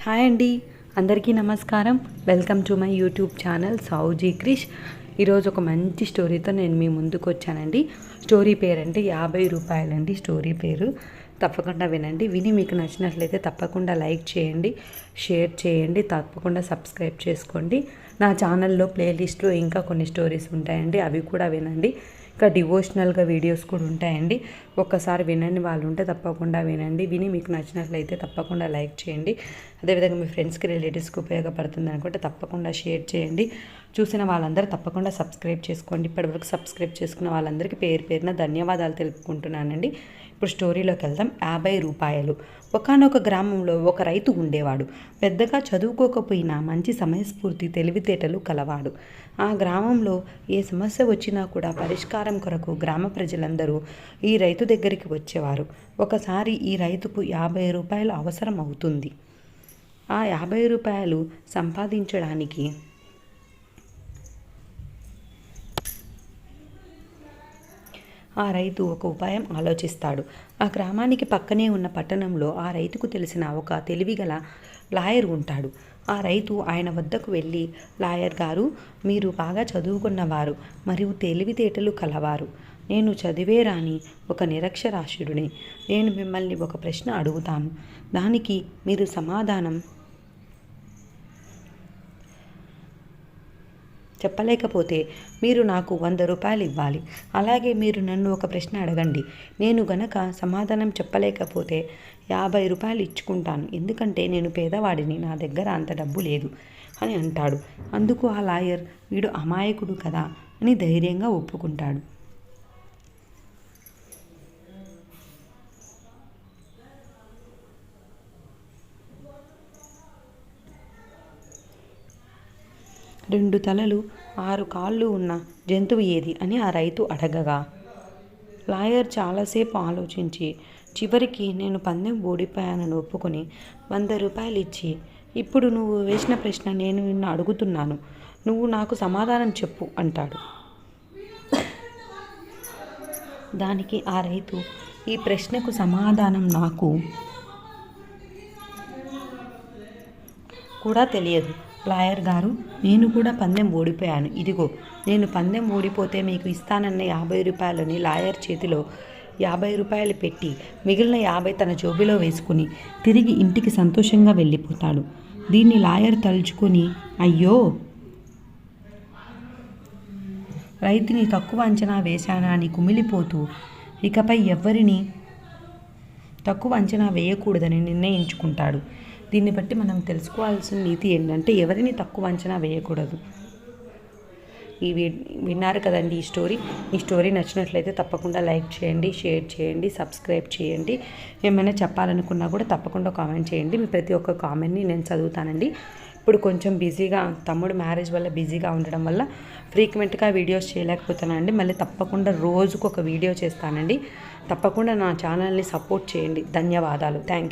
Hi అండి, అందరికీ నమస్కారం. Welcome to my YouTube channel Souji Krish. ఈరోజు ఒక మంచి స్టోరీతో నేను మీ ముందుకు వచ్చానండి. స్టోరీ పేరు అంటే 50 రూపాయలండి. స్టోరీ పేరు తప్పకుండా వినండి. విని మీకు నచ్చినట్లయితే తప్పకుండా లైక్ చేయండి, షేర్ చేయండి, తప్పకుండా సబ్స్క్రైబ్ చేసుకోండి. నా ఛానల్లో ప్లేలిస్ట్లో ఇంకా కొన్ని స్టోరీస్ ఉంటాయండి, అవి కూడా వినండి. ఇంకా డివోషనల్గా వీడియోస్ కూడా ఉంటాయండి. ఒక్కసారి వినండి వాళ్ళు ఉంటే తప్పకుండా వినండి. విని మీకు నచ్చినట్లయితే తప్పకుండా లైక్ చేయండి. అదేవిధంగా మీ ఫ్రెండ్స్కి రిలేటివ్స్కి ఉపయోగపడుతుంది అనుకుంటే తప్పకుండా షేర్ చేయండి. చూసిన వాళ్ళందరూ తప్పకుండా సబ్స్క్రైబ్ చేసుకోండి. ఇప్పటివరకు సబ్స్క్రైబ్ చేసుకున్న వాళ్ళందరికీ పేరు పేరున ధన్యవాదాలు తెలుపుకుంటున్నానండి. ఇప్పుడు స్టోరీలోకి వెళ్దాం. 50 రూపాయలు. ఒకానొక గ్రామంలో ఒక రైతు ఉండేవాడు. పెద్దగా చదువుకోకపోయినా మంచి సమయస్ఫూర్తి, తెలివితేటలు కలవాడు. ఆ గ్రామంలో ఏ సమస్య వచ్చినా కూడా పరిష్కారం కొరకు గ్రామ ప్రజలందరూ ఈ రైతు దగ్గరికి వచ్చేవారు. ఒకసారి ఈ రైతుకు 50 రూపాయలు అవసరం అవుతుంది. ఆ 50 రూపాయలు సంపాదించడానికి ఆ రైతు ఒక ఉపాయం ఆలోచిస్తాడు. ఆ గ్రామానికి పక్కనే ఉన్న పట్టణంలో ఆ రైతుకు తెలిసిన ఒక తెలివిగల లాయర్ ఉంటాడు. ఆ రైతు ఆయన వద్దకు వెళ్ళి, లాయర్ గారు, మీరు బాగా చదువుకున్నవారు మరియు తెలివితేటలు కలవారు. నేను చదివే రాని ఒక నిరక్షరాస్యుడిని. నేను మిమ్మల్ని ఒక ప్రశ్న అడుగుతాను. దానికి మీరు సమాధానం చెప్పలేకపోతే మీరు నాకు 100 రూపాయలు ఇవ్వాలి. అలాగే మీరు నన్ను ఒక ప్రశ్న అడగండి. నేను గనక సమాధానం చెప్పలేకపోతే 50 రూపాయలు ఇచ్చుకుంటాను. ఎందుకంటే నేను పేదవాడిని, నా దగ్గర అంత డబ్బు లేదు అని అంటాడు. అందుకు ఆ లాయర్, వీడు అమాయకుడు కదా అని ధైర్యంగా ఒప్పుకుంటాడు. రెండు తలలు 6 కాళ్ళు ఉన్న జంతువు ఏది అని ఆ రైతు అడగగా, లాయర్ చాలాసేపు ఆలోచించి చివరికి నేను పందెం ఓడిపోయానని ఒప్పుకొని 100 రూపాయలు ఇచ్చి, ఇప్పుడు నువ్వు వేసిన ప్రశ్న నేను నిన్ను అడుగుతున్నాను, నువ్వు నాకు సమాధానం చెప్పు అంటాడు. దానికి ఆ రైతు, ఈ ప్రశ్నకు సమాధానం నాకు కూడా తెలియదు లాయర్ గారు. నేను కూడా పందెం ఓడిపోయాను. ఇదిగో, నేను పందెం ఓడిపోతే మీకు ఇస్తానన్న 50 రూపాయలని లాయర్ చేతిలో 50 రూపాయలు పెట్టి మిగిలిన 50 తన జోబిలో వేసుకుని తిరిగి ఇంటికి సంతోషంగా వెళ్ళిపోతాడు. దీన్ని లాయర్ తలుచుకొని, అయ్యో, రైతుని తక్కువ అంచనా వేశానా అని కుమిలిపోతూ ఇకపై ఎవ్వరిని తక్కువ అంచనా వేయకూడదని నిర్ణయించుకుంటాడు. దీన్ని బట్టి మనం తెలుసుకోవాల్సిన నీతి ఏంటంటే ఎవరిని తక్కువ అంచనా వేయకూడదు. విన్నారు కదండి ఈ స్టోరీ. ఈ స్టోరీ నచ్చినట్లయితే తప్పకుండా లైక్ చేయండి, షేర్ చేయండి, సబ్స్క్రైబ్ చేయండి. ఏమైనా చెప్పాలనుకున్నా కూడా తప్పకుండా కామెంట్ చేయండి. మీ ప్రతి ఒక్క కామెంట్ని నేను చదువుతానండి. ఇప్పుడు కొంచెం బిజీగా, తమ్ముడు మ్యారేజ్ వల్ల బిజీగా ఉండడం వల్ల ఫ్రీక్వెంట్గా వీడియోస్ చేయలేకపోతున్నానండి. మళ్ళీ తప్పకుండా రోజుకు ఒక వీడియో చేస్తానండి. తప్పకుండా నా ఛానల్ని సపోర్ట్ చేయండి. ధన్యవాదాలు. Thank you.